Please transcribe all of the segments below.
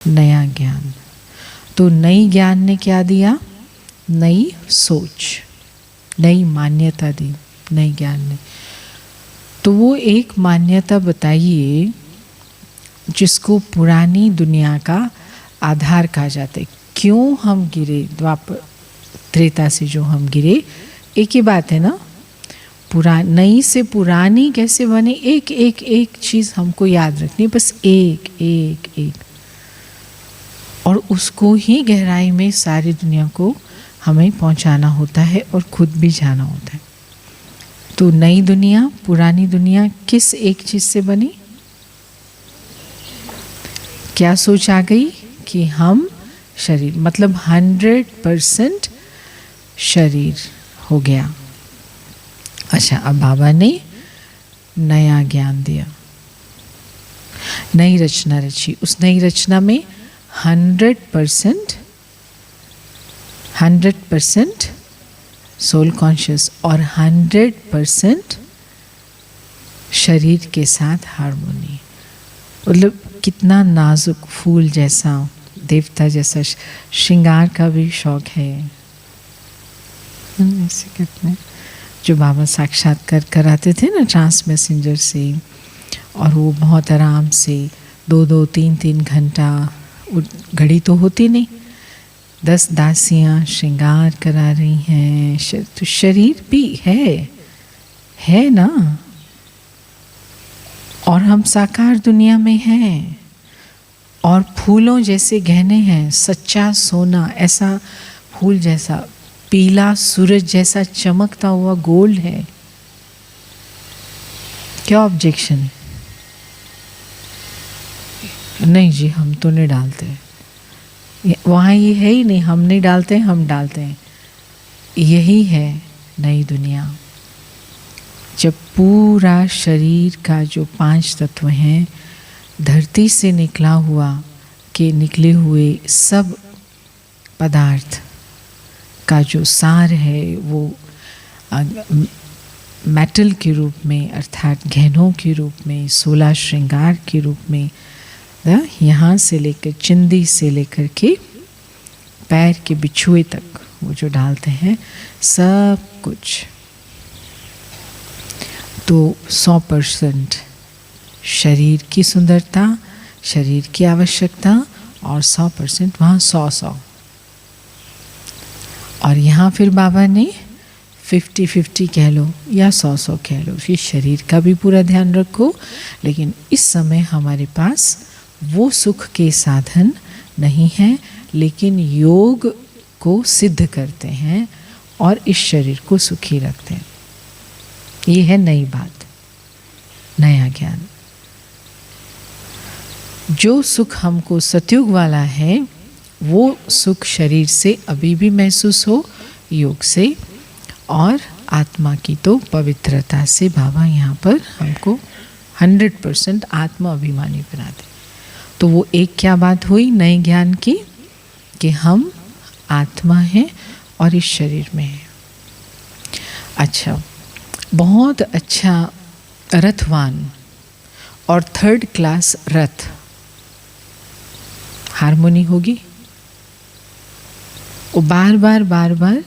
नया ज्ञान। तो नई ज्ञान ने क्या दिया? नई सोच, नई मान्यता दी नई ज्ञान ने। तो वो एक मान्यता बताइए जिसको पुरानी दुनिया का आधार कहा जाता है। क्यों हम गिरे? द्वापर त्रेता से जो हम गिरे, एक ही बात है ना। नई से पुरानी कैसे बने? एक एक एक चीज़ हमको याद रखनी, बस एक एक एक, और उसको ही गहराई में सारी दुनिया को हमें पहुंचाना होता है और खुद भी जाना होता है। तो नई दुनिया, पुरानी दुनिया किस एक चीज़ से बनी? क्या सोच आ गई कि हम शरीर, मतलब 100% शरीर हो गया। अच्छा, अब बाबा ने नया ज्ञान दिया, नई रचना रची। उस नई रचना में 100% सोल कॉन्शियस और 100% शरीर के साथ हार्मोनी। मतलब कितना नाजुक फूल जैसा, देवता जैसा श्रृंगार का भी शौक है। ऐसे कितने जो बाबा साक्षात्कार कराते थे ना ट्रांस मैसेंजर से, और वो बहुत आराम से 2-2, 3-3 घंटा, घड़ी तो होती नहीं, 10 दासियाँ श्रृंगार करा रही हैं। तो शरीर भी है ना, और हम साकार दुनिया में हैं, और फूलों जैसे गहने हैं, सच्चा सोना, ऐसा फूल जैसा, पीला सूरज जैसा चमकता हुआ गोल्ड है। क्या ऑब्जेक्शन? नहीं जी, हम तो नहीं डालते वहाँ, ये है ही नहीं, हम नहीं डालते, हम डालते हैं। यही है नई दुनिया, जब पूरा शरीर का जो 5 तत्व हैं, धरती से निकला हुआ के निकले हुए सब पदार्थ का जो सार है, वो मेटल के रूप में, अर्थात गहनों के रूप में, 16 श्रृंगार के रूप में, यहाँ से लेकर चिंदी से लेकर के पैर के बिछुए तक वो जो डालते हैं सब कुछ। तो 100% शरीर की सुंदरता, शरीर की आवश्यकता, और 100% वहाँ 100 और यहाँ फिर बाबा ने 50-50 कह लो या 100 कह लो, फिर शरीर का भी पूरा ध्यान रखो। लेकिन इस समय हमारे पास वो सुख के साधन नहीं हैं, लेकिन योग को सिद्ध करते हैं और इस शरीर को सुखी रखते हैं। ये है नई बात, नया ज्ञान। जो सुख हमको सतयुग वाला है, वो सुख शरीर से अभी भी महसूस हो योग से, और आत्मा की तो पवित्रता से बाबा यहाँ पर हमको 100% आत्मा अभिमानी बनाते। तो वो एक क्या बात हुई नए ज्ञान की, कि हम आत्मा हैं और इस शरीर में हैं। अच्छा, बहुत अच्छा रथवान और 3rd क्लास रथ, हारमोनी होगी। वो बार बार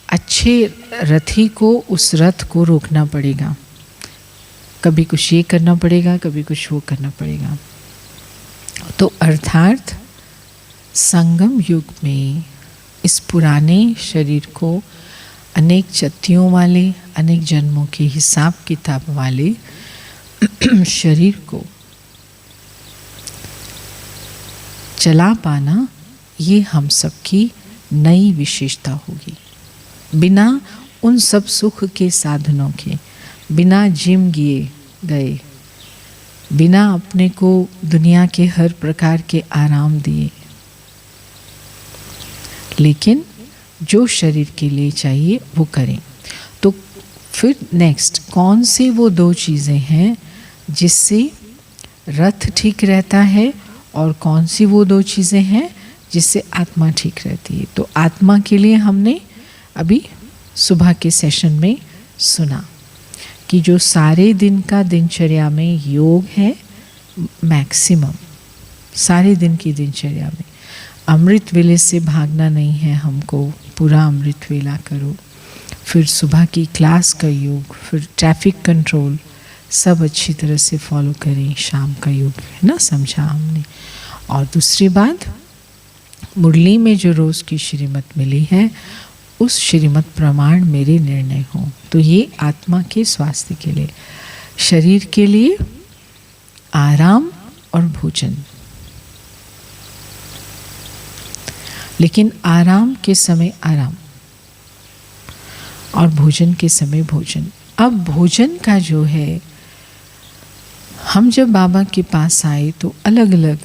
अच्छे रथी को उस रथ को रोकना पड़ेगा, कभी कुछ ये करना पड़ेगा, कभी कुछ वो करना पड़ेगा। तो अर्थात संगम युग में इस पुराने शरीर को अनेक चत्तियों वाले, अनेक जन्मों के हिसाब किताब वाले शरीर को चला पाना, ये हम सबकी नई विशेषता होगी। बिना उन सब सुख के साधनों के, बिना जिम गए, बिना अपने को दुनिया के हर प्रकार के आराम दिए, लेकिन जो शरीर के लिए चाहिए वो करें। तो फिर नेक्स्ट कौन सी वो 2 चीज़ें हैं जिससे रथ ठीक रहता है, और कौन सी वो 2 चीज़ें हैं जिससे आत्मा ठीक रहती है। तो आत्मा के लिए हमने अभी सुबह के सेशन में सुना कि जो सारे दिन का दिनचर्या में योग है मैक्सिमम, सारे दिन की दिनचर्या में। अमृत वेले से भागना नहीं है हमको, पूरा अमृत वेला करो। फिर सुबह की क्लास का योग, फिर ट्रैफिक कंट्रोल, सब अच्छी तरह से फॉलो करें। शाम का योग है ना, समझा हमने। और दूसरी बात, मुरली में जो रोज़ की श्रीमत मिली है उस श्रीमत प्रमाण मेरे निर्णय हो। तो ये आत्मा के स्वास्थ्य के लिए, शरीर के लिए आराम और भोजन, लेकिन आराम के समय आराम और भोजन के समय भोजन। अब भोजन का जो है, हम जब बाबा के पास आए तो अलग अलग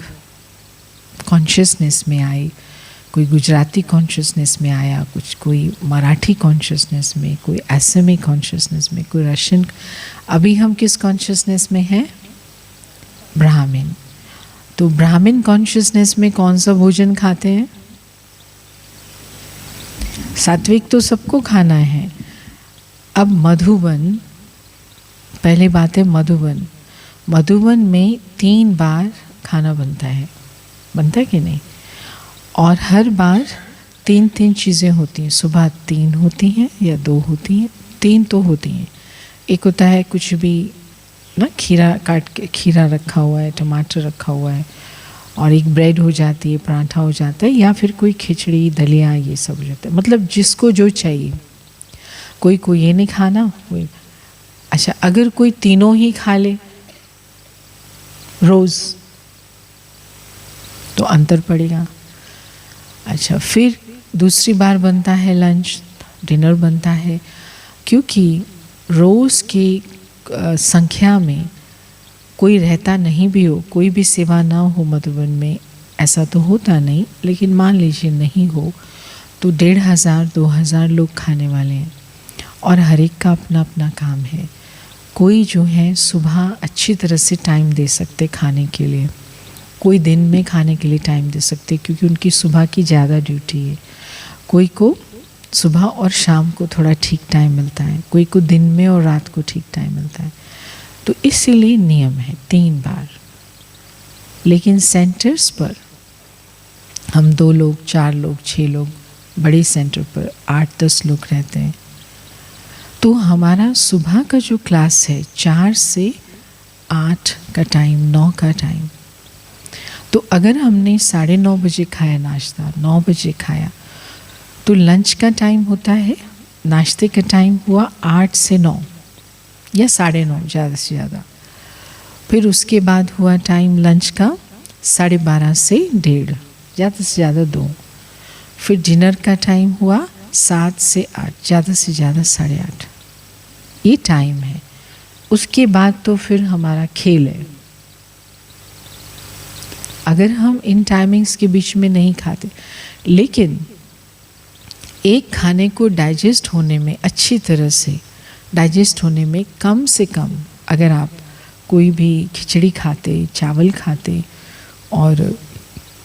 कॉन्शियसनेस में आए। कोई गुजराती कॉन्शियसनेस में आया, कोई मराठी कॉन्शियसनेस में, कोई असमी कॉन्शियसनेस में, कोई रशियन। अभी हम किस कॉन्शियसनेस में हैं? ब्राह्मण। तो ब्राह्मण कॉन्शियसनेस में कौन सा भोजन खाते हैं? सात्विक तो सबको खाना है। अब मधुबन, पहले बात है मधुबन। मधुबन में 3 बार खाना बनता है कि नहीं? और हर बार 3 चीज़ें होती हैं। सुबह 3 होती हैं या 2 होती हैं? 3 तो होती हैं। एक होता है कुछ भी ना, खीरा काट के, खीरा रखा हुआ है, टमाटर रखा हुआ है, और एक ब्रेड हो जाती है, पराठा हो जाता है, या फिर कोई खिचड़ी दलिया, ये सब हो जाता है। मतलब जिसको जो चाहिए। कोई को ये नहीं खाना, कोई। अच्छा, अगर कोई तीनों ही खा ले रोज़ तो अंतर पड़ेगा। अच्छा, फिर दूसरी बार बनता है लंच, डिनर बनता है, क्योंकि रोज़ की संख्या में कोई रहता नहीं भी हो, कोई भी सेवा ना हो मधुबन में, ऐसा तो होता नहीं, लेकिन मान लीजिए नहीं हो तो 1500-2000 लोग खाने वाले हैं, और हर एक का अपना अपना काम है। कोई जो है सुबह अच्छी तरह से टाइम दे सकते खाने के लिए, कोई दिन में खाने के लिए टाइम दे सकते क्योंकि उनकी सुबह की ज़्यादा ड्यूटी है। कोई को सुबह और शाम को थोड़ा ठीक टाइम मिलता है, कोई को दिन में और रात को ठीक टाइम मिलता है। तो इसीलिए नियम है 3 बार। लेकिन सेंटर्स पर हम 2 लोग, 4 लोग, 6 लोग, बड़े सेंटर पर 8-10 लोग रहते हैं। तो हमारा सुबह का जो क्लास है 4 से 8 का टाइम, 9 का टाइम। तो अगर हमने 9:30 बजे खाया नाश्ता, 9 बजे खाया, तो लंच का टाइम होता है, नाश्ते का टाइम हुआ 8 से 9 या 9:30 ज़्यादा से ज़्यादा। फिर उसके बाद हुआ टाइम लंच का 12:30 से 1:30, ज़्यादा से ज़्यादा 2। फिर डिनर का टाइम हुआ 7 से 8, ज़्यादा से ज़्यादा 8:30। ये टाइम है। उसके बाद तो फिर हमारा खेल है। अगर हम इन टाइमिंग्स के बीच में नहीं खाते, लेकिन एक खाने को डाइजेस्ट होने में, अच्छी तरह से डाइजेस्ट होने में, कम से कम अगर आप कोई भी खिचड़ी खाते, चावल खाते और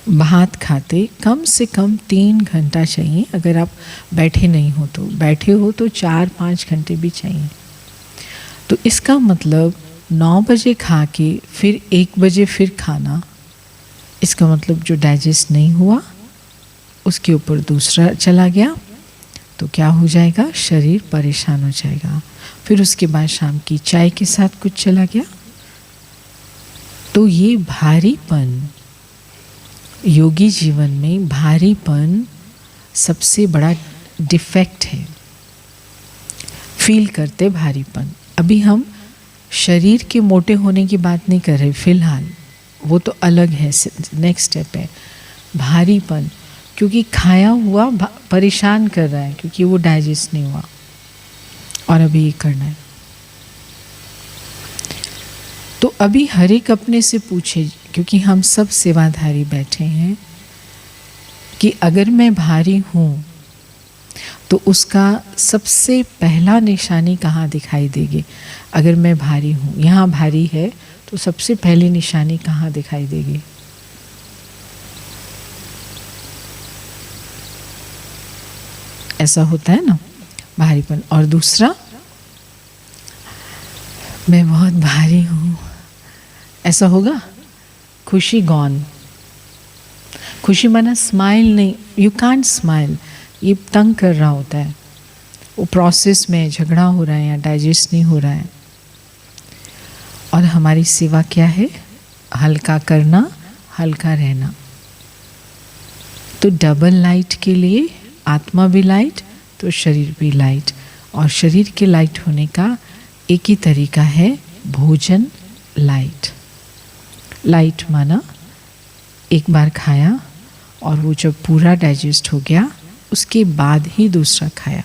भात खाते, कम से कम 3 घंटा चाहिए। अगर आप बैठे नहीं हो तो, बैठे हो तो 4-5 घंटे भी चाहिए। तो इसका मतलब 9 बजे खा के फिर 1 बजे फिर खाना, इसका मतलब जो डाइजेस्ट नहीं हुआ उसके ऊपर दूसरा चला गया, तो क्या हो जाएगा? शरीर परेशान हो जाएगा। फिर उसके बाद शाम की चाय के साथ कुछ चला गया, तो ये भारीपन, योगी जीवन में भारीपन सबसे बड़ा डिफेक्ट है। फील करते भारीपन। अभी हम शरीर के मोटे होने की बात नहीं कर रहे फिलहाल, वो तो अलग है, नेक्स्ट स्टेप है भारीपन। क्योंकि खाया हुआ परेशान कर रहा है, क्योंकि वो डाइजेस्ट नहीं हुआ और अभी ये करना है। तो अभी हर एक अपने से पूछे, क्योंकि हम सब सेवाधारी बैठे हैं, कि अगर मैं भारी हूँ तो उसका सबसे पहला निशानी कहाँ दिखाई देगी? अगर मैं भारी हूँ, यहाँ भारी है, तो सबसे पहली निशानी कहाँ दिखाई देगी? ऐसा होता है ना, भारीपन। और दूसरा, मैं बहुत भारी हूँ, ऐसा होगा? खुशी गॉन, खुशी माना स्माइल नहीं, यू कांट स्माइल, ये तंग कर रहा होता है, वो प्रोसेस में झगड़ा हो रहा है या डाइजेस्ट नहीं हो रहा है। और हमारी सेवा क्या है? हल्का करना, हल्का रहना। तो डबल लाइट के लिए आत्मा भी लाइट तो शरीर भी लाइट, और शरीर के लाइट होने का एक ही तरीका है, भोजन लाइट। लाइट माना एक बार खाया और वो जब पूरा डाइजेस्ट हो गया उसके बाद ही दूसरा खाया।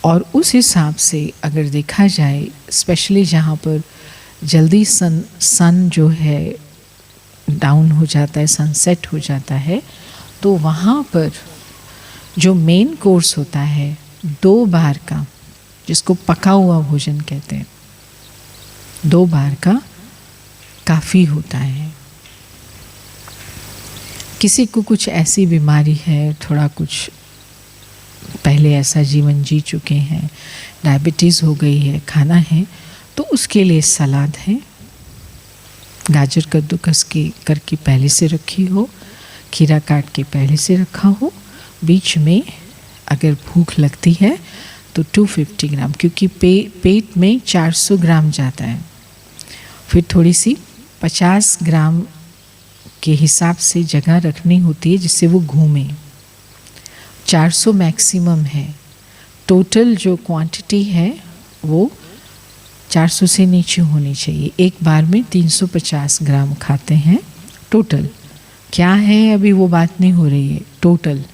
और उस हिसाब से अगर देखा जाए, स्पेशली जहाँ पर जल्दी सन जो है डाउन हो जाता है, सनसेट हो जाता है, तो वहाँ पर जो मेन कोर्स होता है 2 बार का, जिसको पका हुआ भोजन कहते हैं, 2 बार का काफ़ी होता है। किसी को कुछ ऐसी बीमारी है, थोड़ा कुछ पहले ऐसा जीवन जी चुके हैं, डायबिटीज़ हो गई है, खाना है, तो उसके लिए सलाद है, गाजर कद्दूकस की करके पहले से रखी हो, खीरा काट के पहले से रखा हो, बीच में अगर भूख लगती है तो 250 ग्राम, क्योंकि पेट में 400 ग्राम जाता है, फिर थोड़ी सी 50 ग्राम के हिसाब से जगह रखनी होती है जिससे वो घूमे। 400 मैक्सिमम है, टोटल जो क्वांटिटी है वो 400 से नीचे होनी चाहिए। एक बार में 350 ग्राम खाते हैं टोटल। क्या है अभी वो बात नहीं हो रही है, टोटल।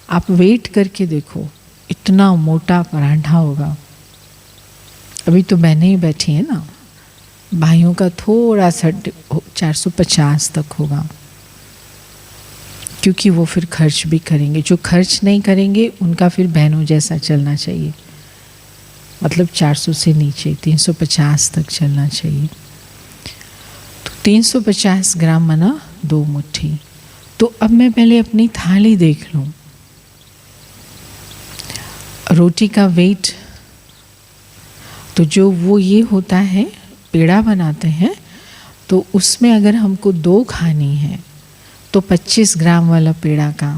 आप वेट करके देखो, इतना मोटा पराठा होगा। अभी तो बहनें ही बैठी हैं ना, भाइयों का थोड़ा सा 450 तक होगा, क्योंकि वो फिर खर्च भी करेंगे। जो खर्च नहीं करेंगे उनका फिर बहनों जैसा चलना चाहिए, मतलब 400 से नीचे 350 तक चलना चाहिए। तो 350 ग्राम माना 2 मुट्ठी। तो अब मैं पहले अपनी थाली देख लूँ। रोटी का वेट तो जो वो ये होता है, पेड़ा बनाते हैं तो उसमें अगर हमको 2 खानी है तो 25 ग्राम वाला पेड़ा का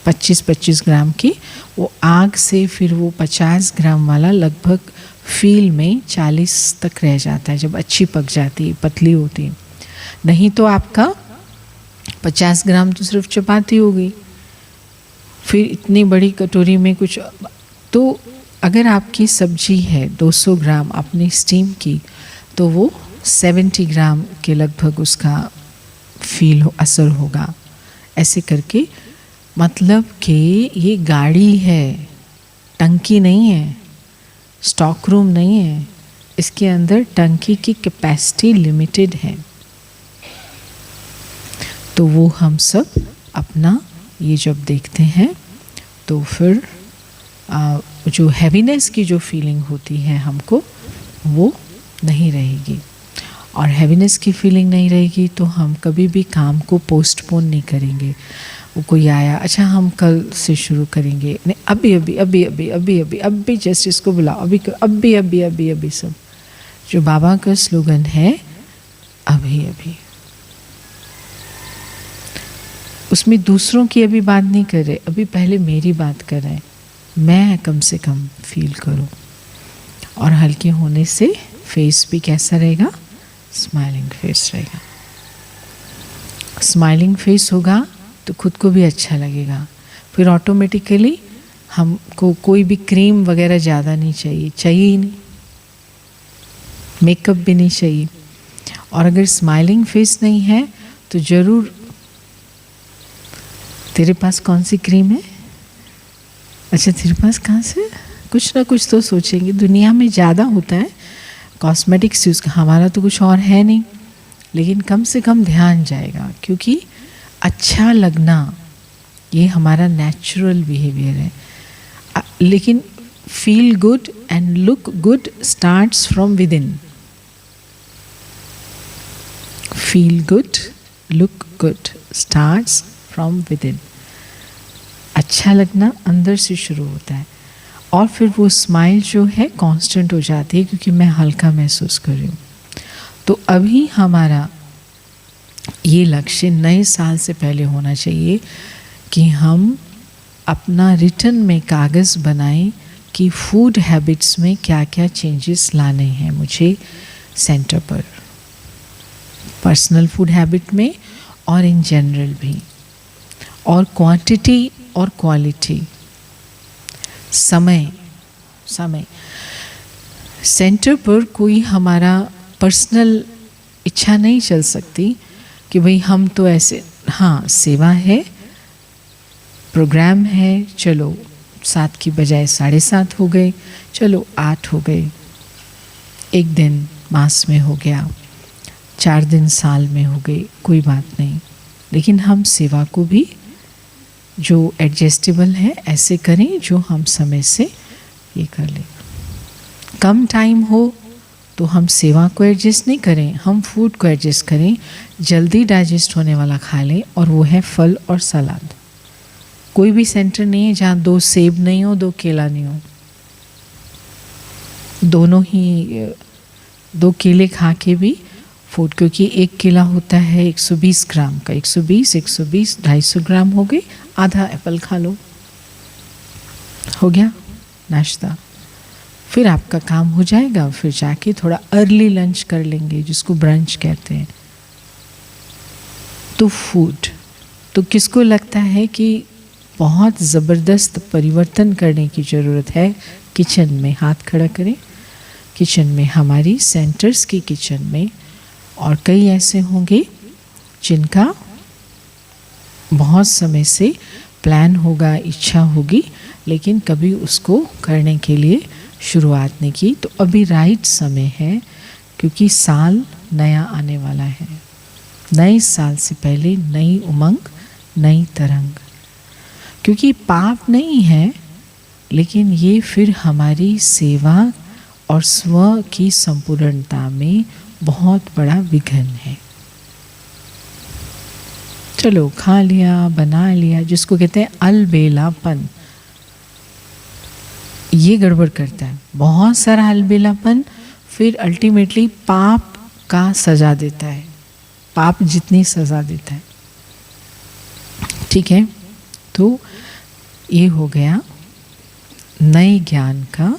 25 ग्राम की वो आग से, फिर वो 50 ग्राम वाला लगभग फील में 40 तक रह जाता है जब अच्छी पक जाती है, पतली होती है। नहीं तो आपका 50 ग्राम तो सिर्फ चपाती हो गई, फिर इतनी बड़ी कटोरी में कुछ। तो अगर आपकी सब्जी है 200 ग्राम आपने स्टीम की तो वो 70 ग्राम के लगभग उसका असर होगा। ऐसे करके, मतलब कि ये गाड़ी है, टंकी नहीं है, स्टॉक रूम नहीं है, इसके अंदर टंकी की कैपेसिटी लिमिटेड है। तो वो हम सब अपना ये जब देखते हैं तो फिर जो हैवीनेस की जो फीलिंग होती है हमको, वो नहीं रहेगी। और हैवीनेस की फीलिंग नहीं रहेगी तो हम कभी भी काम को पोस्टपोन नहीं करेंगे। वो कोई आया, अच्छा हम कल से शुरू करेंगे, नहीं अभी अभी अभी अभी अभी अभी अभी जस्ट इसको बुलाओ, अभी अभी अभी अभी अभी सब जो बाबा का स्लोगन है, अभी अभी। उसमें दूसरों की अभी बात नहीं कर रहे, अभी पहले मेरी बात कर रहे हैं, मैं कम से कम फील करूं। और हल्के होने से फेस भी कैसा रहेगा? स्माइलिंग फेस रहेगा। स्माइलिंग फेस होगा तो खुद को भी अच्छा लगेगा। फिर ऑटोमेटिकली हमको कोई भी क्रीम वगैरह ज़्यादा नहीं चाहिए, चाहिए ही नहीं, मेकअप भी नहीं चाहिए। और अगर स्माइलिंग फेस नहीं है तो ज़रूर, तेरे पास कौन सी क्रीम है? अच्छा तेरे पास कहाँ से? कुछ ना कुछ तो सोचेंगे। दुनिया में ज़्यादा होता है कॉस्मेटिक्स यूज़ का, हमारा तो कुछ और है नहीं, लेकिन कम से कम ध्यान जाएगा, क्योंकि अच्छा लगना ये हमारा नेचुरल बिहेवियर है। लेकिन feel good and look good starts from with in. Feel good, look good starts from with in. अच्छा लगना अंदर से शुरू होता है, और फिर वो स्माइल जो है कांस्टेंट हो जाती है, क्योंकि मैं हल्का महसूस कर रही हूँ। तो अभी हमारा ये लक्ष्य नए साल से पहले होना चाहिए कि हम अपना रिटर्न में कागज़ बनाएं कि फूड हैबिट्स में क्या क्या चेंजेस लाने हैं मुझे सेंटर पर, पर्सनल फूड हैबिट में और इन जनरल भी, और क्वांटिटी और क्वालिटी, समय सेंटर पर कोई हमारा पर्सनल इच्छा नहीं चल सकती कि भाई हम तो ऐसे, हाँ सेवा है, प्रोग्राम है, चलो 7 की बजाय 7:30 हो गए, चलो 8 हो गए, एक दिन मास में हो गया, 4 दिन साल में हो गए, कोई बात नहीं। लेकिन हम सेवा को भी जो एडजस्टेबल है ऐसे करें जो हम समय से ये कर लें। कम टाइम हो तो हम सेवा को एडजस्ट नहीं करें, हम फूड को एडजस्ट करें, जल्दी डाइजेस्ट होने वाला खा लें, और वो है फल और सलाद। कोई भी सेंटर नहीं है जहाँ 2 सेब नहीं हो, 2 केला नहीं हो, दोनों ही 2 केले खा के भी फूड, क्योंकि 1 केला होता है 120 ग्राम का, 120 250 ग्राम हो गए, आधा एप्पल खा लो, हो गया नाश्ता। फिर आपका काम हो जाएगा, फिर जाके थोड़ा अर्ली लंच कर लेंगे जिसको ब्रंच कहते हैं। तो फूड तो किसको लगता है कि बहुत ज़बरदस्त परिवर्तन करने की ज़रूरत है किचन में, हाथ खड़ा करें। किचन में, हमारी सेंटर्स की किचन में, और कई ऐसे होंगे जिनका बहुत समय से प्लान होगा, इच्छा होगी, लेकिन कभी उसको करने के लिए शुरुआत नहीं की। तो अभी राइट समय है, क्योंकि साल नया आने वाला है। नए साल से पहले नई उमंग, नई तरंग, क्योंकि पाप नहीं है, लेकिन ये फिर हमारी सेवा और स्व की संपूर्णता में बहुत बड़ा विघ्न है। चलो खा लिया, बना लिया, जिसको कहते हैं अलबेलापन, ये गड़बड़ करता है। बहुत सारा अलबेलापन फिर अल्टीमेटली पाप का सजा देता है, पाप जितनी सजा देता है। ठीक है, तो ये हो गया नए ज्ञान का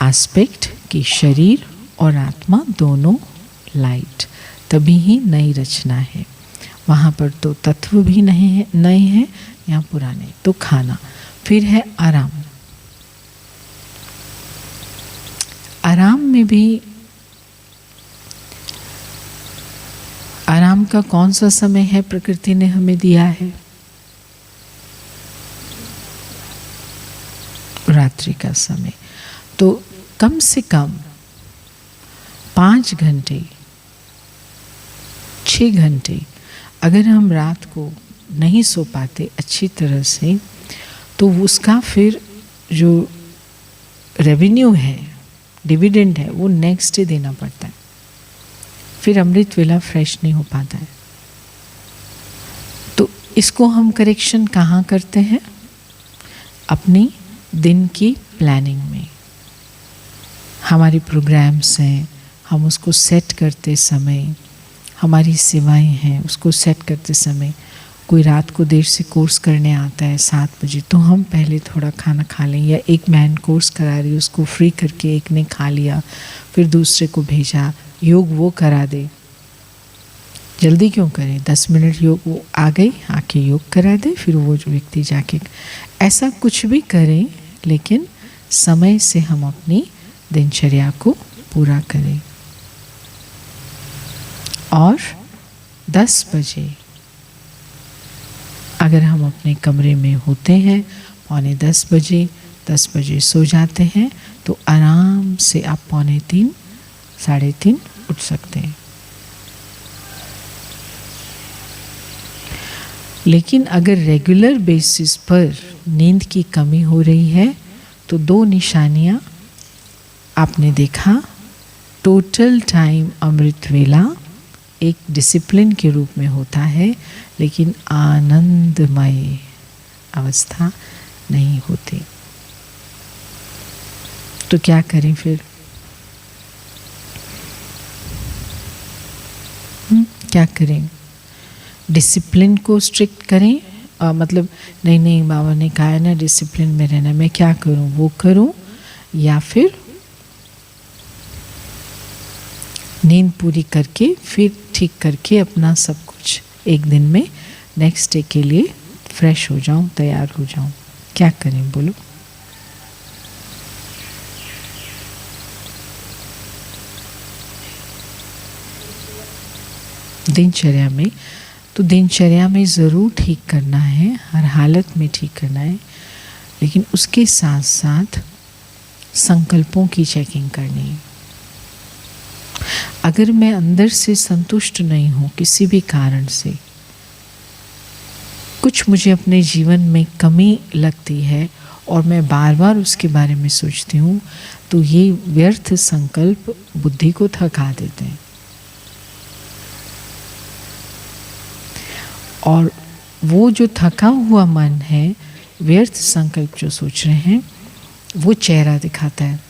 एस्पेक्ट कि शरीर और आत्मा दोनों लाइट, तभी ही नई रचना है। वहाँ पर तो तत्व भी नहीं है, नए हैं, यहाँ पुराने। तो खाना, फिर है आराम। आराम में भी, आराम का कौन सा समय है प्रकृति ने हमें दिया है? रात्रि का समय। तो कम से कम 5 घंटे, 6 घंटे अगर हम रात को नहीं सो पाते अच्छी तरह से, तो उसका फिर जो रेवेन्यू है, डिविडेंड है, वो नेक्स्ट डे देना पड़ता है। फिर अमृत वेला फ्रेश नहीं हो पाता है। तो इसको हम करेक्शन कहाँ करते हैं? अपनी दिन की प्लानिंग में। हमारे प्रोग्राम्स हैं, हम उसको सेट करते समय, हमारी सेवाएं हैं, उसको सेट करते समय, कोई रात को देर से कोर्स करने आता है 7 बजे, तो हम पहले थोड़ा खाना खा लें, या एक मैन कोर्स करा रही, उसको फ्री करके एक ने खा लिया, फिर दूसरे को भेजा, योग वो करा दे। जल्दी क्यों करें? 10 मिनट योग, वो आ गई, आके योग करा दे, फिर वो जो व्यक्ति जाके, ऐसा कुछ भी करें, लेकिन समय से हम अपनी दिनचर्या को पूरा करें। और 10 बजे अगर हम अपने कमरे में होते हैं, 9:45 10 बजे सो जाते हैं, तो आराम से आप 2:45 3:30 उठ सकते हैं। लेकिन अगर रेगुलर बेसिस पर नींद की कमी हो रही है, तो 2 निशानियाँ आपने देखा। टोटल टाइम अमृत वेला एक डिसिप्लिन के रूप में होता है, लेकिन आनंदमय अवस्था नहीं होती। तो क्या करें फिर? क्या करें? डिसिप्लिन को स्ट्रिक्ट करें, मतलब नहीं नहीं बाबा ने कहा है ना डिसिप्लिन में रहना, मैं क्या करूं, वो करूं, या फिर नींद पूरी करके फिर ठीक करके अपना सब कुछ एक दिन में नेक्स्ट डे के लिए फ्रेश हो जाऊं, तैयार हो जाऊं? क्या करें बोलो? दिनचर्या में, तो दिनचर्या में ज़रूर ठीक करना है, हर हालत में ठीक करना है, लेकिन उसके साथ साथ संकल्पों की चेकिंग करनी है। अगर मैं अंदर से संतुष्ट नहीं हूँ किसी भी कारण से, कुछ मुझे अपने जीवन में कमी लगती है और मैं बार बार उसके बारे में सोचती हूँ, तो ये व्यर्थ संकल्प बुद्धि को थका देते हैं। और वो जो थका हुआ मन है, व्यर्थ संकल्प जो सोच रहे हैं, वो चेहरा दिखाता है।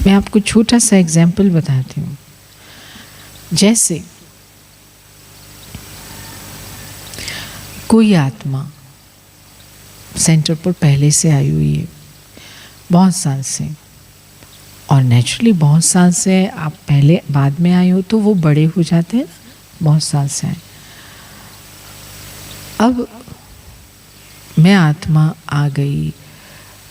मैं आपको छोटा सा एग्जाम्पल बताती हूँ। जैसे कोई आत्मा सेंटर पर पहले से आई हुई है, बहुत साल से, और नेचुरली बहुत साल से आप पहले बाद में आए हो तो वो बड़े हो जाते हैं, बहुत साल से आए। अब मैं आत्मा आ गई,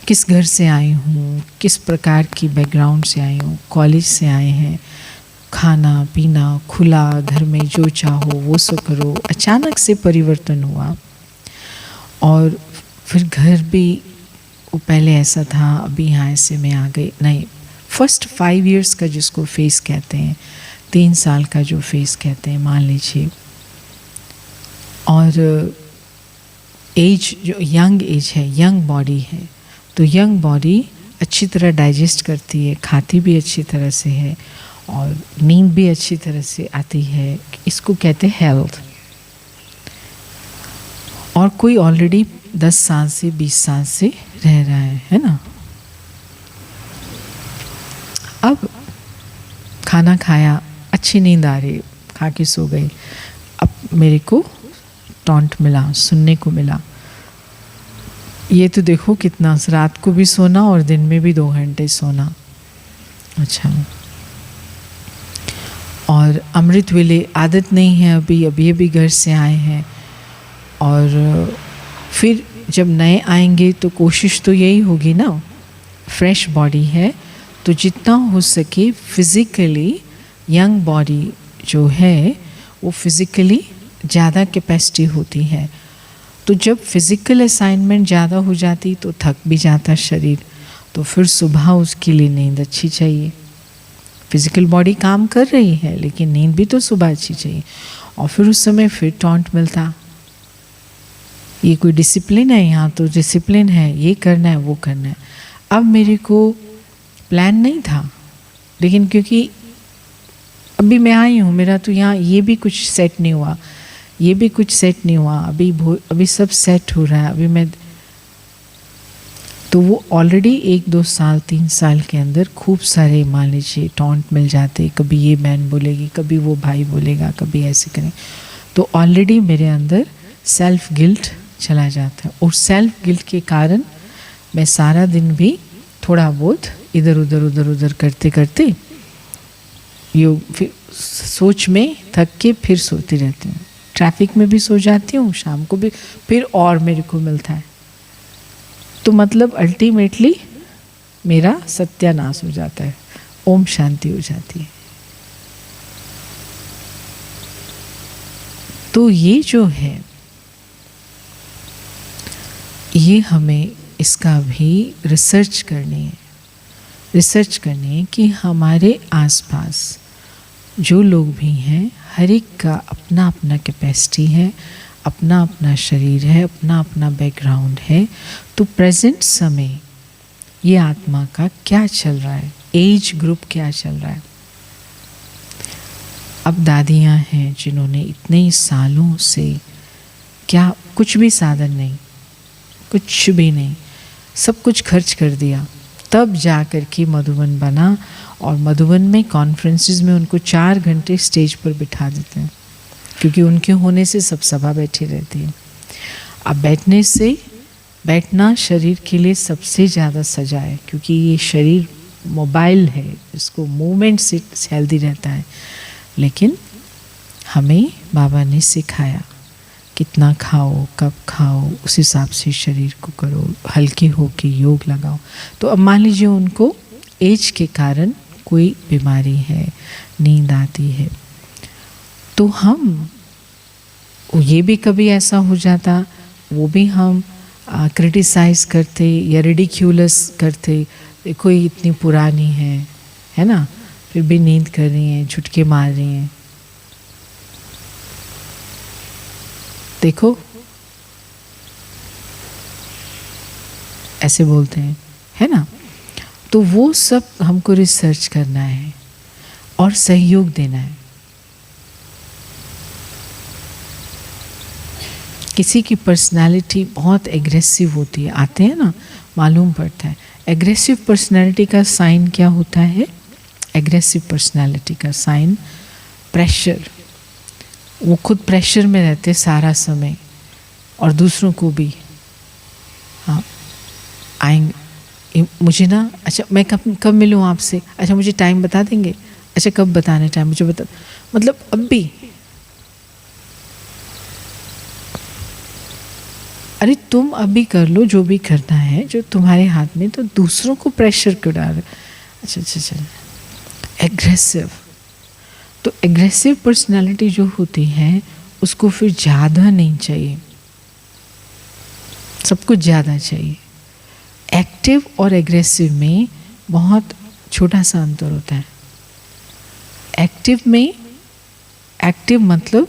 किस घर से आई हूँ, किस प्रकार की बैकग्राउंड से आई हूँ, कॉलेज से आए हैं, खाना पीना खुला, घर में जो चाहो वो सो करो, अचानक से परिवर्तन हुआ। और फिर घर भी वो पहले ऐसा था, अभी यहाँ ऐसे में आ गई। नहीं, फर्स्ट 5 years का जिसको फेस कहते हैं, 3 साल का जो फेस कहते हैं मान लीजिए, और एज जो यंग एज है, यंग बॉडी है, तो यंग बॉडी अच्छी तरह डाइजेस्ट करती है, खाती भी अच्छी तरह से है और नींद भी अच्छी तरह से आती है, इसको कहते हैं हेल्थ। और कोई ऑलरेडी 10 साल से 20 साल से रह रहा है ना। अब खाना खाया, अच्छी नींद आ रही, खा के सो गई। अब मेरे को टॉन्ट मिला, सुनने को मिला, ये तो देखो कितना, रात को भी सोना और दिन में भी 2 घंटे सोना। अच्छा, और अमृत वेले आदत नहीं है, अभी अभी घर से आए हैं, और फिर जब नए आएंगे तो कोशिश तो यही होगी ना, फ्रेश बॉडी है तो जितना हो सके फिज़िकली, यंग बॉडी जो है वो फिज़िकली ज़्यादा कैपेसिटी होती है, तो जब फिज़िकल असाइनमेंट ज़्यादा हो जाती तो थक भी जाता शरीर, तो फिर सुबह उसके लिए नींद अच्छी चाहिए। फिज़िकल बॉडी काम कर रही है लेकिन नींद भी तो सुबह अच्छी चाहिए, और फिर उस समय फिर टॉन्ट मिलता, ये कोई डिसिप्लिन है, यहाँ तो डिसिप्लिन है, ये करना है वो करना है। अब मेरे को प्लान नहीं था, लेकिन क्योंकि अभी मैं आई हूँ, मेरा तो यहाँ ये भी कुछ सेट नहीं हुआ, ये भी कुछ सेट नहीं हुआ, अभी सब सेट हो रहा है, अभी मैं, तो वो ऑलरेडी 1-2 साल 3 साल के अंदर खूब सारे मान लीजिए टॉन्ट मिल जाते, कभी ये बहन बोलेगी, कभी वो भाई बोलेगा, कभी ऐसे करें, तो ऑलरेडी मेरे अंदर सेल्फ गिल्ट चला जाता है, और सेल्फ गिल्ट के कारण मैं सारा दिन भी थोड़ा बहुत इधर उधर करते करते फिर सोच में थक के फिर सोती रहती हूँ, ट्रैफिक में भी सो जाती हूँ, शाम को भी फिर और मेरे को मिलता है, तो मतलब अल्टीमेटली मेरा सत्यानाश हो जाता है, ओम शांति हो जाती है। तो ये जो है, ये हमें इसका भी रिसर्च करनी है कि हमारे आसपास जो लोग भी हैं, हर एक का अपना अपना कैपेसिटी है, अपना अपना शरीर है, अपना अपना बैकग्राउंड है, तो प्रेजेंट समय ये आत्मा का क्या चल रहा है, एज ग्रुप क्या चल रहा है। अब दादियाँ हैं जिन्होंने इतने सालों से क्या कुछ भी साधन नहीं, कुछ भी नहीं, सब कुछ खर्च कर दिया, तब जा कर के मधुबन बना। और मधुबन में कॉन्फ्रेंसेस में उनको 4 घंटे स्टेज पर बिठा देते हैं, क्योंकि उनके होने से सब सभा बैठी रहती है। अब बैठना शरीर के लिए सबसे ज़्यादा सजा है, क्योंकि ये शरीर मोबाइल है, इसको मूवमेंट से हेल्दी रहता है। लेकिन हमें बाबा ने सिखाया कितना खाओ, कब खाओ, उस हिसाब से शरीर को करो, हल्के होके योग लगाओ। तो अब मान लीजिए उनको एज के कारण कोई बीमारी है, नींद आती है, तो हम ये भी कभी ऐसा हो जाता, वो भी हम क्रिटिसाइज़ करते या रिडिक्यूलस करते, देखो ये इतनी पुरानी है ना, फिर भी नींद कर रही हैं, झुटके मार रही हैं, देखो ऐसे बोलते हैं, है ना। तो वो सब हमको रिसर्च करना है और सहयोग देना है। किसी की पर्सनालिटी बहुत एग्रेसिव होती है, आते हैं ना, मालूम पड़ता है। एग्रेसिव पर्सनालिटी का साइन क्या होता है? एग्रेसिव पर्सनालिटी का साइन प्रेशर। वो खुद प्रेशर में रहते सारा समय और दूसरों को भी। हाँ, आएंगे मुझे ना, अच्छा मैं कब मिलूँ आपसे, अच्छा मुझे टाइम बता देंगे, अच्छा कब बताना टाइम मुझे बता, मतलब अब भी, अरे तुम अभी कर लो जो भी करना है, जो तुम्हारे हाथ में, तो दूसरों को प्रेशर क्यों डाल रहे? अच्छा, एग्रेसिव। तो एग्रेसिव पर्सनालिटी जो होती है उसको फिर ज़्यादा नहीं चाहिए, सब कुछ ज़्यादा चाहिए। एक्टिव और एग्रेसिव में बहुत छोटा सा अंतर होता है। एक्टिव मतलब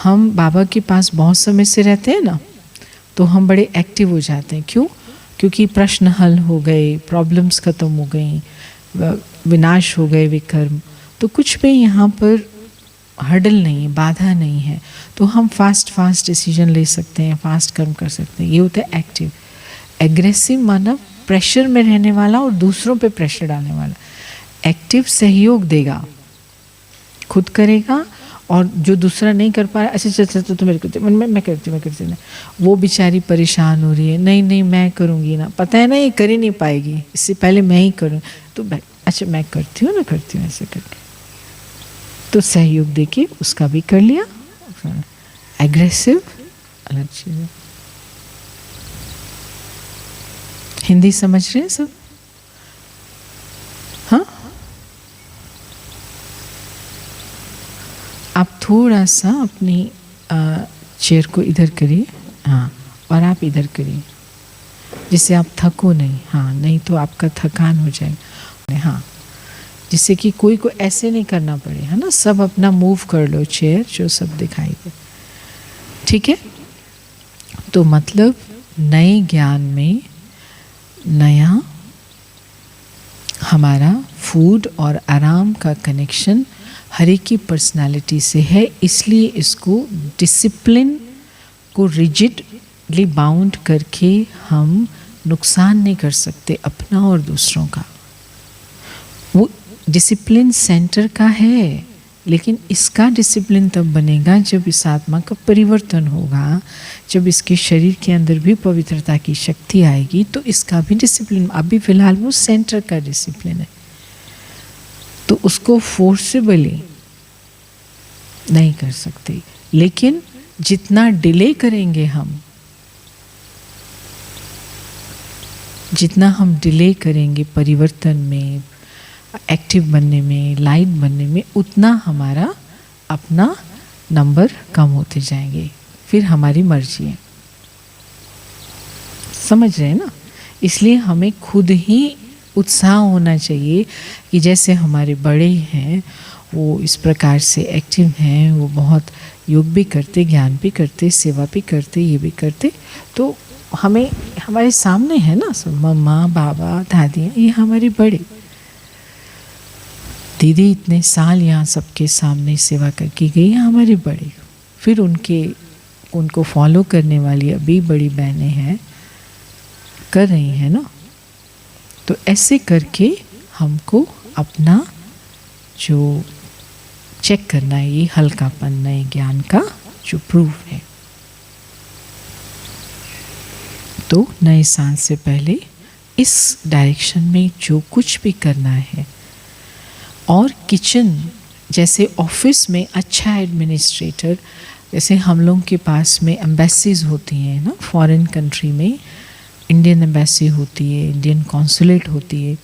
हम बाबा के पास बहुत समय से रहते हैं ना, तो हम बड़े एक्टिव हो जाते हैं। क्यों? क्योंकि प्रश्न हल हो गए, प्रॉब्लम्स ख़त्म हो गई, विनाश हो गए विकर्म, तो कुछ भी यहाँ पर हर्डल नहीं है, बाधा नहीं है, तो हम फास्ट डिसीजन ले सकते हैं, फास्ट कर्म कर सकते हैं। ये होता है एक्टिव। एग्रेसिव माना प्रेशर में रहने वाला और दूसरों पे प्रेशर डालने वाला। एक्टिव सहयोग देगा, खुद करेगा, और जो दूसरा नहीं कर पा रहा, अच्छा तो मेरे को मैं करती हूँ, वो बेचारी परेशान हो रही है, नहीं मैं करूँगी ना, पता है ना ये कर ही नहीं पाएगी, इससे पहले मैं ही करूँ, तो अच्छा मैं करती हूँ ऐसे करके, तो सहयोग देके उसका भी कर लिया। एग्रेसिव अलग चीज़ है। हिंदी समझ रहे हैं सब? हाँ, आप थोड़ा सा अपनी चेयर को इधर करिए, हाँ, और आप इधर करिए, जिससे आप थको नहीं। हाँ, नहीं तो आपका थकान हो जाएगा। हाँ, जिससे कि कोई को ऐसे नहीं करना पड़े, है ना, सब अपना मूव कर लो, चेयर जो सब दिखाई दे, ठीक है। तो मतलब नए ज्ञान में नया हमारा फूड और आराम का कनेक्शन हर एक की पर्सनालिटी से है, इसलिए इसको डिसिप्लिन को रिजिडली बाउंड करके हम नुकसान नहीं कर सकते अपना और दूसरों का। वो डिसिप्लिन सेंटर का है, लेकिन इसका डिसिप्लिन तब बनेगा जब इस आत्मा का परिवर्तन होगा, जब इसके शरीर के अंदर भी पवित्रता की शक्ति आएगी, तो इसका भी डिसिप्लिन। अभी फिलहाल वो सेंटर का डिसिप्लिन है, तो उसको फोर्सेबली नहीं कर सकते। लेकिन जितना डिले करेंगे जितना हम डिले करेंगे परिवर्तन में, एक्टिव बनने में, लाइट बनने में, उतना हमारा अपना नंबर कम होते जाएंगे। फिर हमारी मर्जी है, समझ रहे हैं ना। इसलिए हमें खुद ही उत्साह होना चाहिए कि जैसे हमारे बड़े हैं वो इस प्रकार से एक्टिव हैं, वो बहुत योग भी करते, ज्ञान भी करते, सेवा भी करते, ये भी करते, तो हमें हमारे सामने है ना सब, मम्मा बाबा दादी, ये हमारे बड़े। दीदी इतने साल यहाँ सबके सामने सेवा करके गई है, हमारे बड़े। फिर उनको फॉलो करने वाली अभी बड़ी बहनें हैं, कर रही हैं ना। तो ऐसे करके हमको अपना जो चेक करना है, ये हल्कापन नए ज्ञान का जो प्रूफ है। तो नए सांस से पहले इस डायरेक्शन में जो कुछ भी करना है, और किचन जैसे ऑफिस में अच्छा एडमिनिस्ट्रेटर, जैसे हम लोग के पास में एम्बेसीज होती हैं ना, फॉरेन कंट्री में इंडियन एम्बेसी होती है, इंडियन कॉन्सुलेट होती है।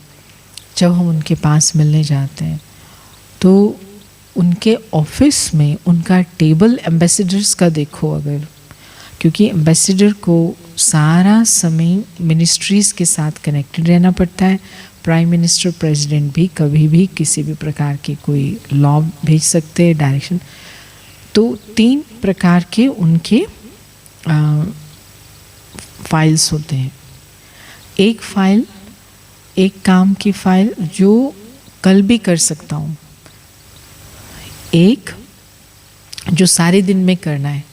जब हम उनके पास मिलने जाते हैं तो उनके ऑफिस में उनका टेबल एम्बेसडर्स का देखो अगर, क्योंकि एम्बेसडर को सारा समय मिनिस्ट्रीज़ के साथ कनेक्टेड रहना पड़ता है। प्राइम मिनिस्टर, प्रेसिडेंट भी कभी भी किसी भी प्रकार की कोई लॉ भेज सकते हैं, डायरेक्शन। तो 3 प्रकार के उनके फाइल्स होते हैं। एक फाइल, एक काम की फाइल जो कल भी कर सकता हूँ, एक जो सारे दिन में करना है,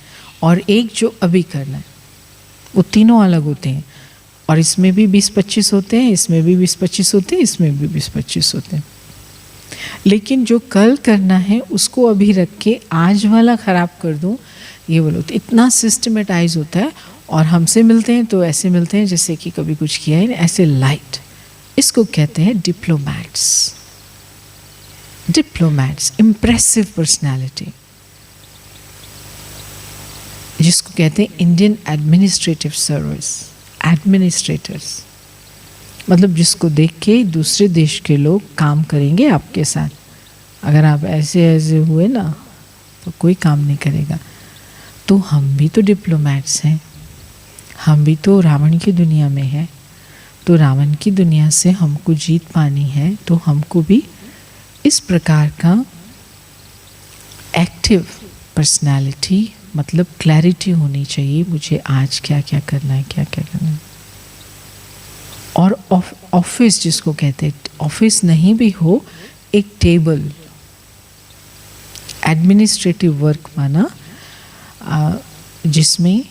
और एक जो अभी करना है। वो तीनों अलग होते हैं, और इसमें भी 20-25 होते हैं, इसमें भी 20-25 होते हैं, इसमें भी 20-25 होते हैं। लेकिन जो कल करना है उसको अभी रख के आज वाला ख़राब कर दूँ, ये बोलो, तो इतना सिस्टमेटाइज होता है। और हमसे मिलते हैं तो ऐसे मिलते हैं जैसे कि कभी कुछ किया है, ऐसे लाइट। इसको कहते हैं डिप्लोमैट्स। डिप्लोमैट्स, इम्प्रेसिव पर्सनैलिटी, जिसको कहते हैं इंडियन एडमिनिस्ट्रेटिव सर्विस, एडमिनिस्ट्रेटर्स। मतलब जिसको देख के दूसरे देश के लोग काम करेंगे आपके साथ। अगर आप ऐसे ऐसे हुए ना तो कोई काम नहीं करेगा। तो हम भी तो डिप्लोमैट्स हैं, हम भी तो रावण की दुनिया में हैं। तो रावण की दुनिया से हमको जीत पानी है, तो हमको भी इस प्रकार का एक्टिव पर्सनालिटी, मतलब क्लैरिटी होनी चाहिए, मुझे आज क्या क्या करना है, क्या क्या करना है। और ऑफिस जिसको कहते हैं, ऑफिस नहीं भी हो, एक टेबल, एडमिनिस्ट्रेटिव वर्क माना, जिसमें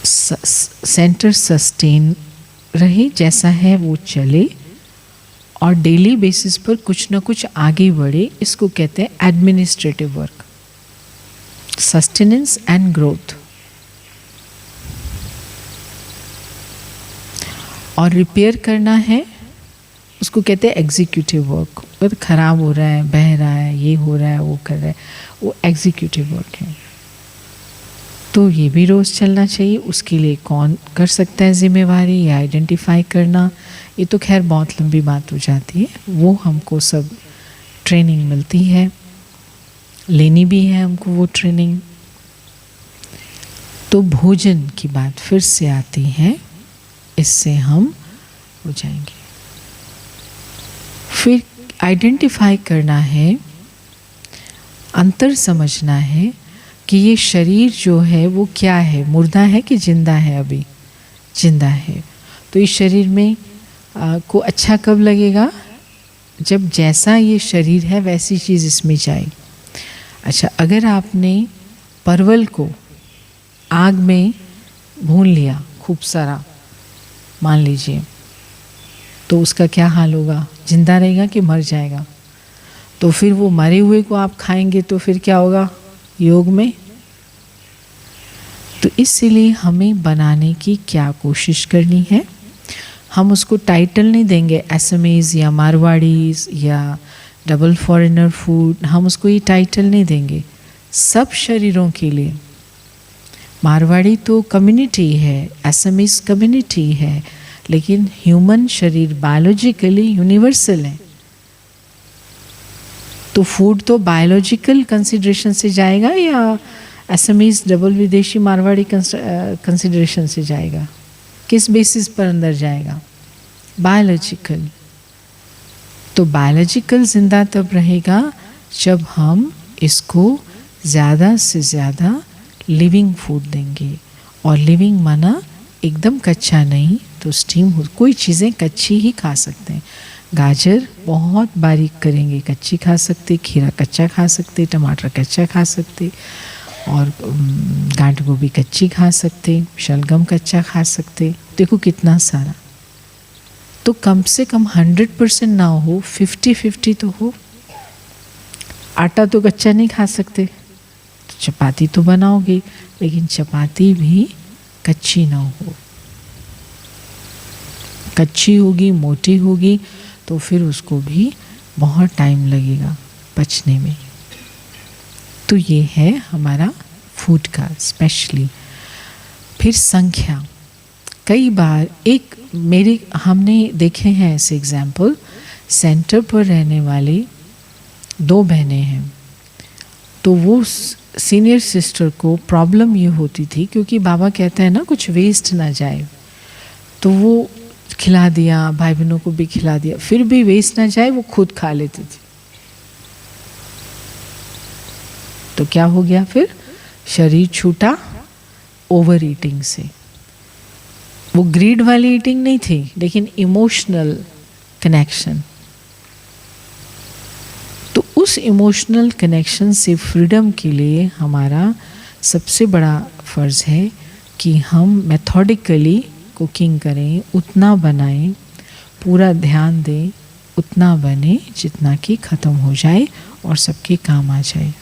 सेंटर सस्टेन रहे, जैसा है वो चले, और डेली बेसिस पर कुछ ना कुछ आगे बढ़े। इसको कहते हैं administrative work, sustenance and growth. और रिपेयर करना है, उसको कहते हैं एग्जीक्यूटिव वर्क। अगर ख़राब हो रहा है, बह रहा है, ये हो रहा है, वो कर रहा है, वो एग्जीक्यूटिव वर्क है। तो ये भी रोज़ चलना चाहिए। उसके लिए कौन कर सकता है जिम्मेवारी, या आइडेंटिफाई करना, ये तो खैर बहुत लंबी बात हो जाती है। वो हमको सब ट्रेनिंग मिलती है, लेनी भी है हमको वो ट्रेनिंग। तो भोजन की बात फिर से आती है, इससे हम हो जाएंगे। फिर आइडेंटिफाई करना है, अंतर समझना है कि ये शरीर जो है वो क्या है, मुर्दा है कि जिंदा है। अभी जिंदा है। तो इस शरीर में को अच्छा कब लगेगा, जब जैसा ये शरीर है वैसी चीज़ इसमें जाए। अच्छा, अगर आपने परवल को आग में भून लिया खूब सारा, मान लीजिए, तो उसका क्या हाल होगा, जिंदा रहेगा कि मर जाएगा। तो फिर वो मरे हुए को आप खाएंगे तो फिर क्या होगा योग में। तो इसीलिए हमें बनाने की क्या कोशिश करनी है। हम उसको टाइटल नहीं देंगे असमीज़ या मारवाड़ीज़ या डबल फॉरेनर फूड, हम उसको ये टाइटल नहीं देंगे। सब शरीरों के लिए, मारवाड़ी तो कम्युनिटी है, असमीज़ कम्युनिटी है, लेकिन ह्यूमन शरीर बायोलॉजिकली यूनिवर्सल है। तो फूड तो बायोलॉजिकल कंसिडरेशन से जाएगा या असमीज़ डबल विदेशी मारवाड़ी कंसिडरेशन से जाएगा, किस बेसिस पर अंदर जाएगा, बायोलॉजिकल। तो बायोलॉजिकल जिंदा तब रहेगा जब हम इसको ज़्यादा से ज़्यादा लिविंग फूड देंगे। और लिविंग माना एकदम कच्चा नहीं, तो स्टीम हो, कोई चीज़ें कच्ची ही खा सकते हैं। गाजर बहुत बारीक करेंगे, कच्ची खा सकते, खीरा कच्चा खा सकते, टमाटर कच्चा खा सकते, और गांठ गोभी कच्ची खा सकते, शलगम कच्चा खा सकते, देखो कितना सारा। तो कम से कम 100% ना हो, 50-50 तो हो। आटा तो कच्चा नहीं खा सकते, तो चपाती तो बनाओगे, लेकिन चपाती भी कच्ची ना हो। कच्ची होगी, मोटी होगी, तो फिर उसको भी बहुत टाइम लगेगा पचने में। तो ये है हमारा फूड का स्पेशली। फिर संख्या, कई बार हमने देखे हैं ऐसे एग्जाम्पल, सेंटर पर रहने वाले 2 बहनें हैं, तो वो सीनियर सिस्टर को प्रॉब्लम ये होती थी, क्योंकि बाबा कहते हैं ना कुछ वेस्ट ना जाए, तो वो खिला दिया, भाई बहनों को भी खिला दिया, फिर भी वेस्ट ना जाए वो खुद खा लेती थी। तो क्या हो गया फिर? शरीर छूटा ओवर ईटिंग से। वो ग्रीड वाली ईटिंग नहीं थी, लेकिन इमोशनल कनेक्शन। तो उस इमोशनल कनेक्शन से फ्रीडम के लिए हमारा सबसे बड़ा फ़र्ज़ है कि हम मेथोडिकली कुकिंग करें, उतना बनाएं, पूरा ध्यान दें, उतना बने जितना कि ख़त्म हो जाए और सबके काम आ जाए।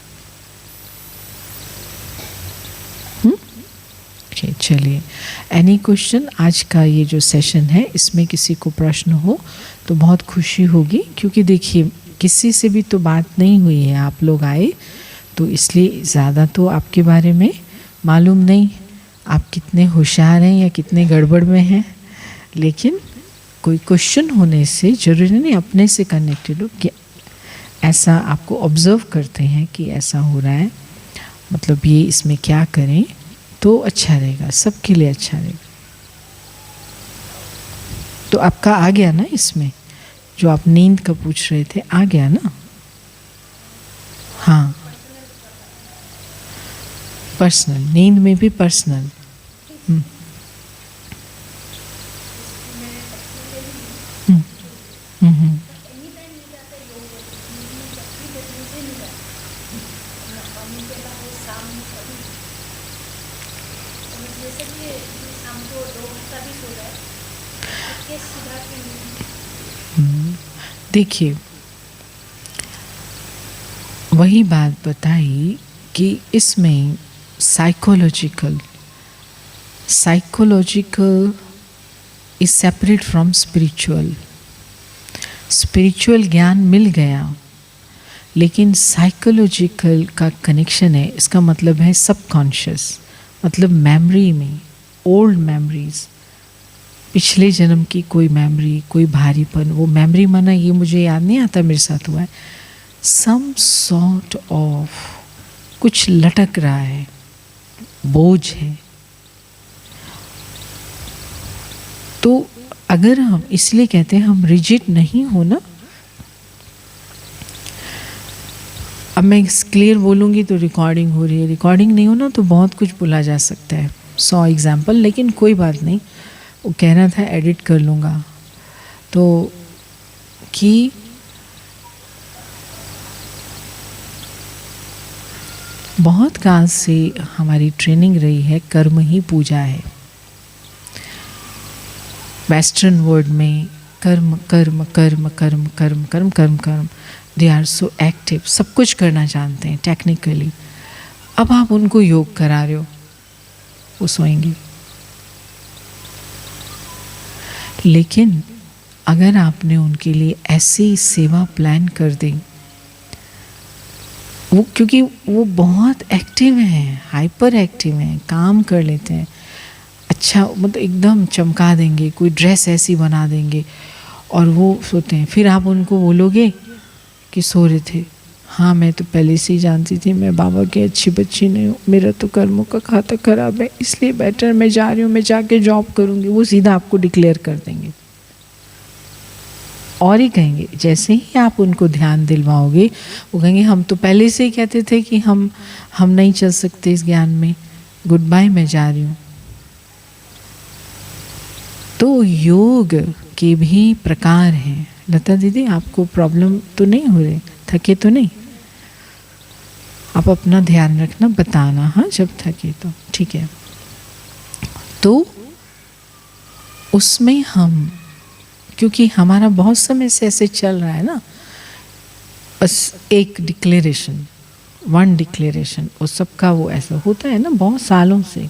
चलिए, एनी क्वेश्चन? आज का ये जो सेशन है इसमें किसी को प्रश्न हो तो बहुत खुशी होगी, क्योंकि देखिए किसी से भी तो बात नहीं हुई है, आप लोग आए तो इसलिए ज़्यादा तो आपके बारे में मालूम नहीं, आप कितने होशियार हैं या कितने गड़बड़ में हैं, लेकिन कोई क्वेश्चन होने से जरूरी नहीं अपने से कनेक्टेड हो कि ऐसा आपको ऑब्ज़र्व करते हैं कि ऐसा हो रहा है, मतलब ये इसमें क्या करें तो अच्छा रहेगा, सबके लिए अच्छा रहेगा। तो आपका आ गया ना इसमें, जो आप नींद का पूछ रहे थे, आ गया ना? हाँ, पर्सनल, नींद में भी पर्सनल। देखिए, वही बात बताई कि इसमें psychological is separate from spiritual. Spiritual ज्ञान मिल गया, लेकिन साइकोलॉजिकल का कनेक्शन है, इसका मतलब है सबकॉन्शियस, मतलब मेमोरी में, ओल्ड मेमोरीज, पिछले जन्म की कोई मेमोरी, कोई भारीपन, वो मेमोरी माना ये मुझे याद नहीं आता मेरे साथ हुआ है, सम सॉर्ट ऑफ कुछ लटक रहा है, बोझ है। तो अगर हम, इसलिए कहते हैं हम रिजिड नहीं हो ना। अब मैं क्लियर बोलूँगी तो रिकॉर्डिंग हो रही है, रिकॉर्डिंग नहीं हो ना तो बहुत कुछ बोला जा सकता है, 100 एग्जाम्पल, लेकिन कोई बात नहीं, वो कह रहा था एडिट कर लूँगा। तो कि बहुत काल से हमारी ट्रेनिंग रही है, कर्म ही पूजा है। वेस्टर्न वर्ल्ड में कर्म कर्म कर्म कर्म कर्म कर्म कर्म कर्म, दे आर सो एक्टिव, सब कुछ करना जानते हैं टेक्निकली। अब आप उनको योग करा रहे हो, वो सोएंगे। लेकिन अगर आपने उनके लिए ऐसी सेवा प्लान कर दी, वो क्योंकि वो बहुत एक्टिव हैं, हाइपर एक्टिव हैं, काम कर लेते हैं, अच्छा मतलब एकदम चमका देंगे, कोई ड्रेस ऐसी बना देंगे और वो सोते हैं। फिर आप उनको बोलोगे कि सो रहे थे, हाँ मैं तो पहले से ही जानती थी मैं बाबा की अच्छी बच्ची नहीं हूँ, मेरा तो कर्मों का खाता खराब है, इसलिए बेटर मैं जा रही हूँ, मैं जाके जॉब करूँगी, वो सीधा आपको डिक्लेयर कर देंगे। और ही कहेंगे, जैसे ही आप उनको ध्यान दिलवाओगे वो कहेंगे हम तो पहले से ही कहते थे कि हम नहीं चल सकते इस ज्ञान में, गुड बाय, मैं जा रही हूँ। तो योग के भी प्रकार हैं। लता दीदी, आपको प्रॉब्लम तो नहीं हो रही, थके तो नहीं? आप अपना ध्यान रखना, बताना, हाँ जब थके तो, ठीक है। तो उसमें हम, क्योंकि हमारा बहुत समय से ऐसे चल रहा है ना, बस एक डिक्लेरेशन, वन डिक्लेरेशन, उस सबका वो ऐसा होता है ना बहुत सालों से।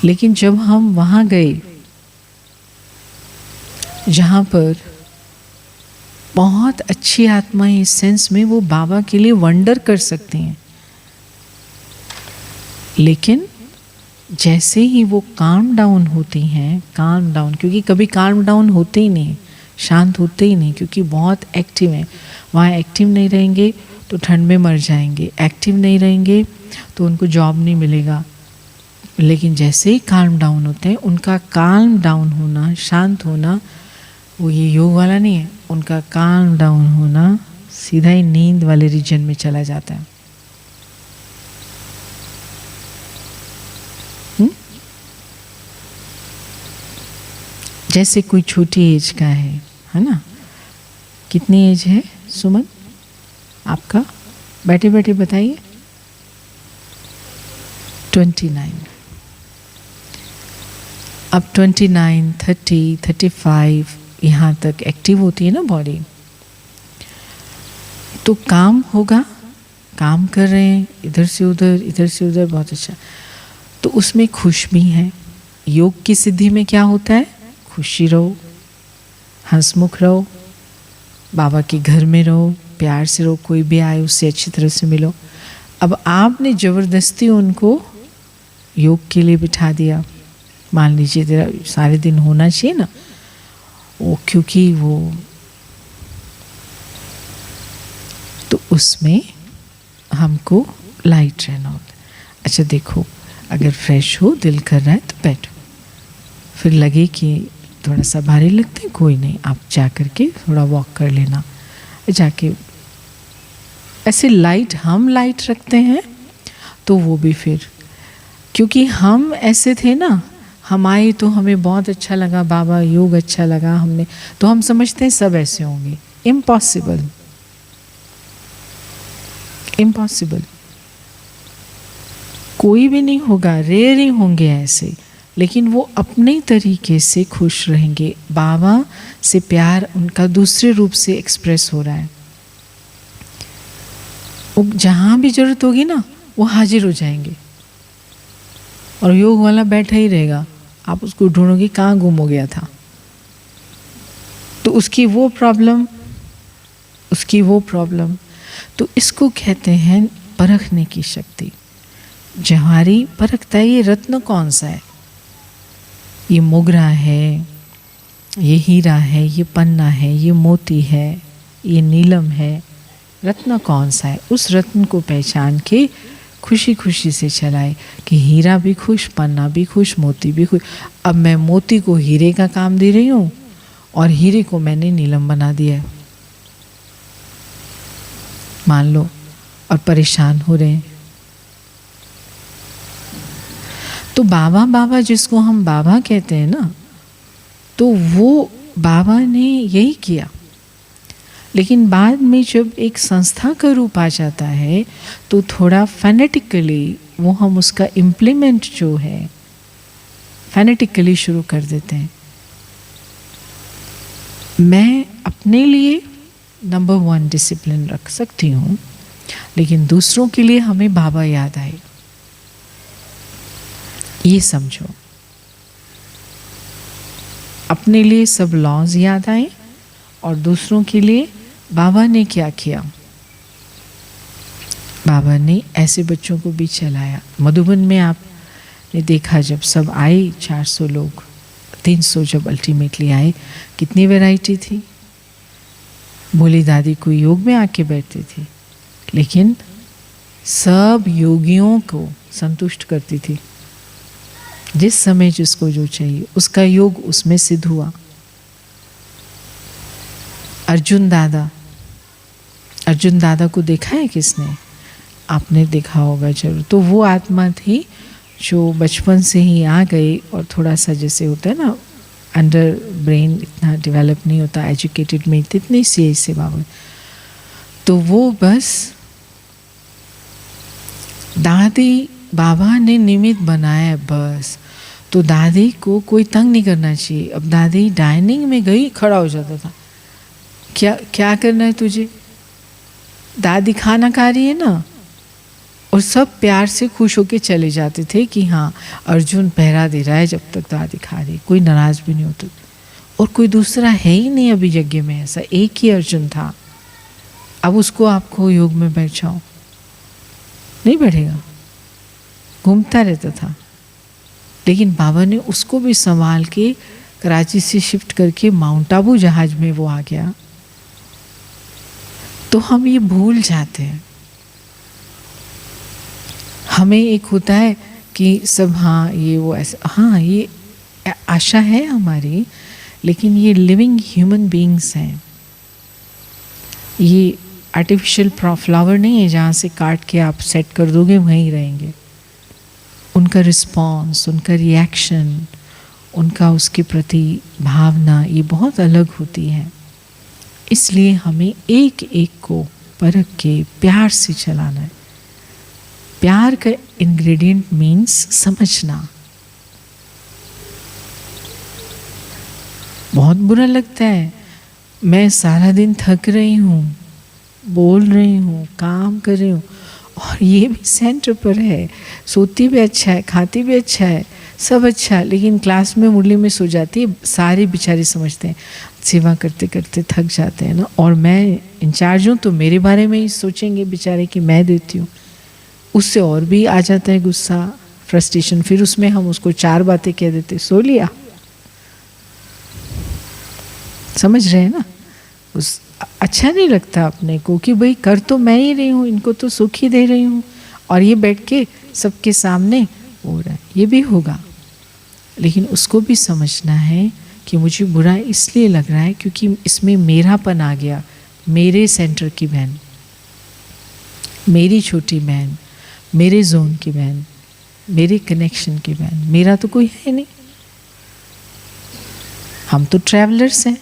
लेकिन जब हम वहाँ गए जहाँ पर बहुत अच्छी आत्माएं इस सेंस में वो बाबा के लिए वंडर कर सकती हैं, लेकिन जैसे ही वो काम डाउन होती हैं, काम डाउन, क्योंकि कभी काम डाउन होते ही नहीं, शांत होते ही नहीं, क्योंकि बहुत एक्टिव हैं। वहाँ एक्टिव नहीं रहेंगे तो ठंड में मर जाएंगे, एक्टिव नहीं रहेंगे तो उनको जॉब नहीं मिलेगा। लेकिन जैसे ही काम डाउन होते हैं, उनका काम डाउन होना, शांत होना, वो ये योग वाला नहीं है, उनका काम डाउन होना सीधा ही नींद वाले रीजन में चला जाता है। जैसे कोई छोटी एज का है ना? कितनी एज है सुमन आपका? बैठे बैठे बताइए। 29। अब 29, 30, 35 यहाँ तक एक्टिव होती है ना बॉडी, तो काम होगा, काम कर रहे हैं इधर से उधर, बहुत अच्छा। तो उसमें खुश भी हैं। योग की सिद्धि में क्या होता है? खुशी रहो, हंसमुख रहो, बाबा के घर में रहो, प्यार से रहो, कोई भी आए उससे अच्छी तरह से मिलो। अब आपने ज़बरदस्ती उनको योग के लिए बिठा दिया, मान लीजिए तेरा सारे दिन होना चाहिए ना वो, क्योंकि वो, तो उसमें हमको लाइट रहना होता है। अच्छा देखो, अगर फ्रेश हो, दिल कर रहा है तो बैठो, फिर लगे कि थोड़ा सा भारी लगता है, कोई नहीं, आप जा कर के थोड़ा वॉक कर लेना, जाके ऐसे लाइट, हम लाइट रखते हैं तो वो भी फिर, क्योंकि हम ऐसे थे ना, हम आए तो हमें बहुत अच्छा लगा, बाबा योग अच्छा लगा हमने, तो हम समझते हैं सब ऐसे होंगे। इम्पॉसिबल, इम्पॉसिबल, कोई भी नहीं होगा, रेयर ही होंगे ऐसे, लेकिन वो अपने तरीके से खुश रहेंगे। बाबा से प्यार उनका दूसरे रूप से एक्सप्रेस हो रहा है। वो जहाँ भी जरूरत होगी ना वो हाजिर हो जाएंगे, और योग वाला बैठा ही रहेगा, आप उसको ढूंढोगे कहाँ गुम हो गया था, तो उसकी वो प्रॉब्लम, उसकी वो प्रॉब्लम। तो इसको कहते हैं परखने की शक्ति। जवारी परखता है ये रत्न कौन सा है, ये मोगरा है, ये हीरा है, ये पन्ना है, ये मोती है, ये नीलम है, रत्न कौन सा है, उस रत्न को पहचान के खुशी खुशी से चलाए कि हीरा भी खुश, पन्ना भी खुश, मोती भी खुश। अब मैं मोती को हीरे का काम दे रही हूँ और हीरे को मैंने नीलम बना दिया है, मान लो, और परेशान हो रहे हैं। तो बाबा बाबा जिसको हम बाबा कहते हैं ना, तो वो बाबा ने यही किया। लेकिन बाद में जब एक संस्था का रूप आ जाता है तो थोड़ा फैनेटिकली वो हम उसका इम्प्लीमेंट जो है फैनेटिकली शुरू कर देते हैं। मैं अपने लिए नंबर 1 डिसिप्लिन रख सकती हूँ, लेकिन दूसरों के लिए हमें बाबा याद आए, ये समझो। अपने लिए सब लॉज याद आए और दूसरों के लिए बाबा ने क्या किया। बाबा ने ऐसे बच्चों को भी चलाया। मधुबन में आपने देखा जब सब आए 400 लोग, 300 जब अल्टीमेटली आए, कितनी वैरायटी थी। भोली दादी कोई योग में आके बैठती थी, लेकिन सब योगियों को संतुष्ट करती थी। जिस समय जिसको जो चाहिए उसका योग उसमें सिद्ध हुआ। अर्जुन दादा को देखा है किसने? आपने देखा होगा जरूर। तो वो आत्मा थी जो बचपन से ही आ गई, और थोड़ा सा जैसे होता है ना, अंडर ब्रेन इतना डेवलप नहीं होता, एजुकेटेड में इतनी सी ऐसे बाबा, तो वो बस दादी बाबा ने निमित्त बनाया बस, तो दादी को कोई तंग नहीं करना चाहिए। अब दादी डाइनिंग में गई, खड़ा हो जाता था, क्या क्या करना है तुझे, दादी खाना खा रही है ना। और सब प्यार से खुश होके चले जाते थे कि हाँ अर्जुन पहरा दे रहा है जब तक दादी खा रही, कोई नाराज भी नहीं होता। और कोई दूसरा है ही नहीं अभी यज्ञ में, ऐसा एक ही अर्जुन था। अब उसको आपको योग में बैठाओ, नहीं बैठेगा, घूमता रहता था। लेकिन बाबा ने उसको भी संभाल के कराची से शिफ्ट करके माउंट आबू जहाज में वो आ गया। तो हम ये भूल जाते हैं। हमें एक होता है कि सब हाँ ये वो ऐसा, हाँ ये आशा है हमारी, लेकिन ये लिविंग ह्यूमन बीइंग्स हैं। ये आर्टिफिशियल फ्लावर नहीं है जहाँ से काट के आप सेट कर दोगे वहीं रहेंगे। उनका रिस्पॉन्स, उनका रिएक्शन, उनका उसके प्रति भावना ये बहुत अलग होती है। इसलिए हमें एक एक को परख के प्यार से चलाना है। प्यार का इंग्रेडिएंट मीन्स समझना। बहुत बुरा लगता है, मैं सारा दिन थक रही हूँ, बोल रही हूँ, काम कर रही हूँ, और ये भी सेंटर पर है, सोती भी अच्छा है, खाती भी अच्छा है, सब अच्छा है, लेकिन क्लास में मुरली में सो जाती है। सारे बेचारे समझते हैं सेवा करते करते थक जाते हैं ना, और मैं इंचार्ज हूँ तो मेरे बारे में ही सोचेंगे बेचारे कि मैं देती हूँ। उससे और भी आ जाता है गुस्सा, फ्रस्ट्रेशन। फिर उसमें हम उसको 4 बातें कह देते, सो लिया। समझ रहे हैं ना, उस अच्छा नहीं लगता अपने को कि भाई कर तो मैं ही रही हूँ, इनको तो सुख ही दे रही हूँ, और ये बैठ के सबके सामने हो रहा है। ये भी होगा, लेकिन उसको भी समझना है कि मुझे बुरा इसलिए लग रहा है क्योंकि इसमें मेरापन आ गया। मेरे सेंटर की बहन, मेरी छोटी बहन, मेरे जोन की बहन, मेरे कनेक्शन की बहन, मेरा तो कोई है नहीं। हम तो ट्रैवलर्स हैं।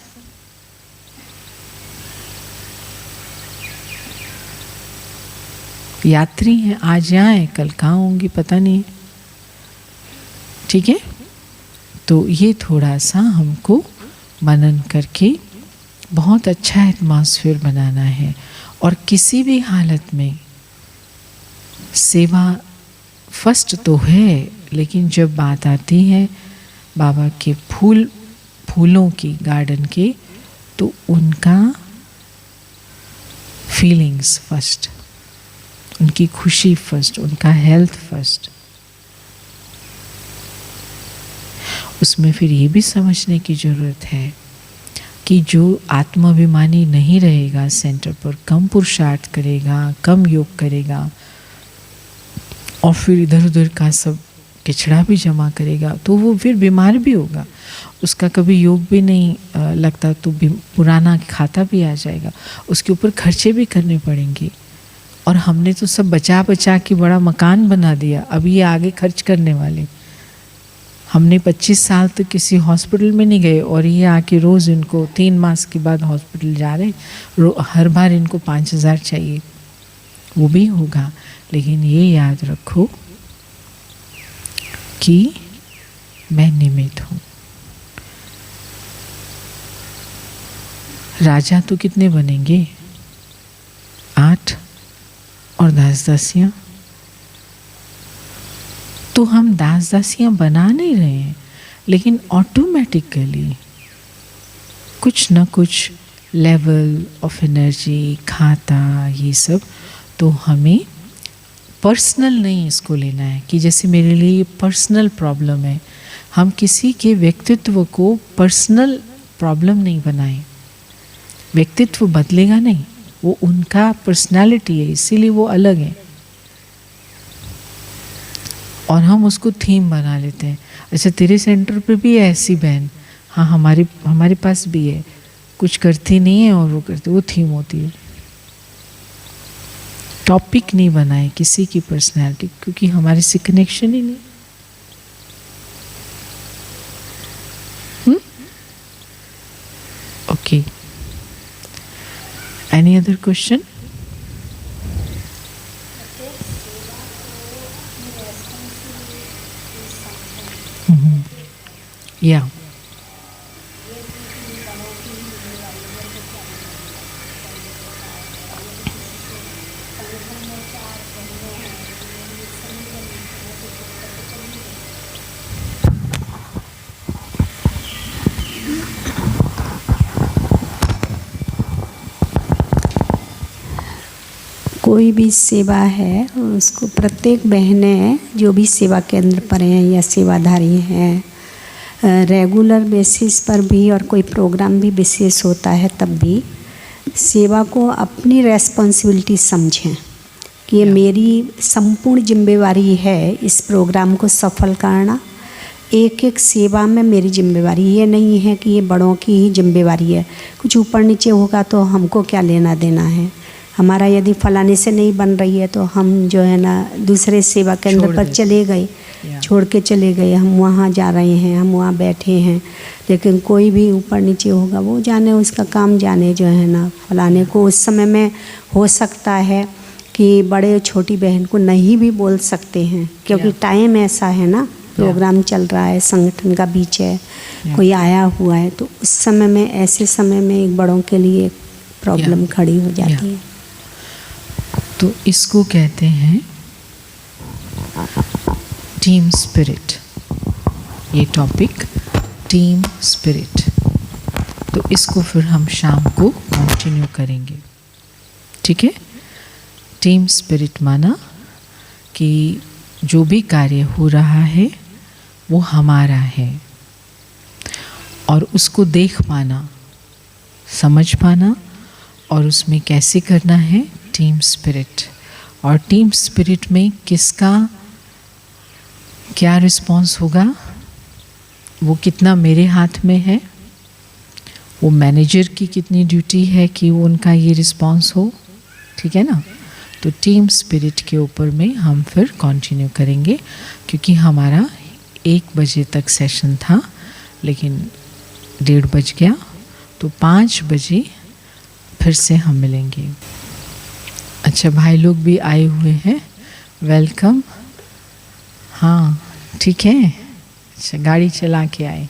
यात्री हैं, आज यहाँ हैं, कल कहाँ होंगी पता नहीं। ठीक है, तो ये थोड़ा सा हमको मनन करके बहुत अच्छा एटमॉस्फेयर बनाना है। और किसी भी हालत में सेवा फर्स्ट तो है, लेकिन जब बात आती है बाबा के फूलों की, गार्डन के, तो उनका फीलिंग्स फर्स्ट, उनकी खुशी फर्स्ट, उनका हेल्थ फर्स्ट। उसमें फिर ये भी समझने की ज़रूरत है कि जो आत्माभिमानी नहीं रहेगा सेंटर पर, कम पुरुषार्थ करेगा, कम योग करेगा, और फिर इधर उधर का सब किचड़ा भी जमा करेगा, तो वो फिर बीमार भी होगा। उसका कभी योग भी नहीं लगता तो पुराना खाता भी आ जाएगा, उसके ऊपर खर्चे भी करने पड़ेंगे। और हमने तो सब बचा बचा के बड़ा मकान बना दिया, अब ये आगे खर्च करने वाले। हमने 25 साल तक किसी हॉस्पिटल में नहीं गए, और ये आके रोज़ इनको 3 मास के बाद हॉस्पिटल जा रहे, हर बार इनको 5,000 चाहिए। वो भी होगा, लेकिन ये याद रखो कि मैं निमित्त हूँ। राजा तो कितने बनेंगे, 8 और दास दासियाँ। तो हम दास दासियाँ बना नहीं रहे हैं, लेकिन ऑटोमेटिकली कुछ न कुछ लेवल ऑफ एनर्जी, खाता, ये सब, तो हमें पर्सनल नहीं इसको लेना है कि जैसे मेरे लिए ये पर्सनल प्रॉब्लम है। हम किसी के व्यक्तित्व को पर्सनल प्रॉब्लम नहीं बनाएं। व्यक्तित्व बदलेगा नहीं, वो उनका पर्सनालिटी है, इसीलिए वो अलग है। और हम उसको थीम बना लेते हैं। अच्छा तेरे सेंटर पे भी है ऐसी बहन, हाँ हमारे पास भी है, कुछ करती नहीं है और वो करती, वो थीम होती है। टॉपिक नहीं बनाए किसी की पर्सनैलिटी, क्योंकि हमारे से कनेक्शन ही नहीं। Okay, any other question? या कोई भी सेवा है उसको प्रत्येक बहनें जो भी सेवा केंद्र पर हैं या सेवाधारी हैं, रेगुलर बेसिस पर भी और कोई प्रोग्राम भी विशेष होता है तब भी सेवा को अपनी रेस्पॉन्सिबिलिटी समझें कि ये मेरी संपूर्ण जिम्मेवारी है इस प्रोग्राम को सफल करना। एक एक सेवा में मेरी जिम्मेवारी ये नहीं है कि ये बड़ों की ही जिम्मेवारी है, कुछ ऊपर नीचे होगा तो हमको क्या लेना देना है। हमारा यदि फलाने से नहीं बन रही है तो हम जो है ना दूसरे सेवा केंद्र पर चले गए, छोड़ के चले गए, हम वहाँ जा रहे हैं, हम वहाँ बैठे हैं, लेकिन कोई भी ऊपर नीचे होगा वो जाने, उसका काम जाने। जो है ना फलाने को उस समय में हो सकता है कि बड़े छोटी बहन को नहीं भी बोल सकते हैं क्योंकि टाइम ऐसा है ना, प्रोग्राम चल रहा है, संगठन का बीच है, कोई आया हुआ है, तो उस समय में ऐसे समय में एक बड़ों के लिए प्रॉब्लम खड़ी हो जाती है। तो इसको कहते हैं टीम स्पिरिट। ये टॉपिक टीम स्पिरिट, तो इसको फिर हम शाम को कंटिन्यू करेंगे, ठीक है। टीम स्पिरिट माना कि जो भी कार्य हो रहा है वो हमारा है और उसको देख पाना, समझ पाना और उसमें कैसे करना है, टीम स्पिरिट। और टीम स्पिरिट में किसका क्या रिस्पॉन्स होगा, वो कितना मेरे हाथ में है, वो मैनेजर की कितनी ड्यूटी है कि वो उनका ये रिस्पॉन्स हो, ठीक है ना। तो टीम स्पिरिट के ऊपर में हम फिर कंटिन्यू करेंगे क्योंकि हमारा 1 बजे तक सेशन था लेकिन 1:30 बज गया, तो 5 बजे फिर से हम मिलेंगे। अच्छा, भाई लोग भी आए हुए हैं, वेलकम। हाँ ठीक है, अच्छा गाड़ी चला के आए।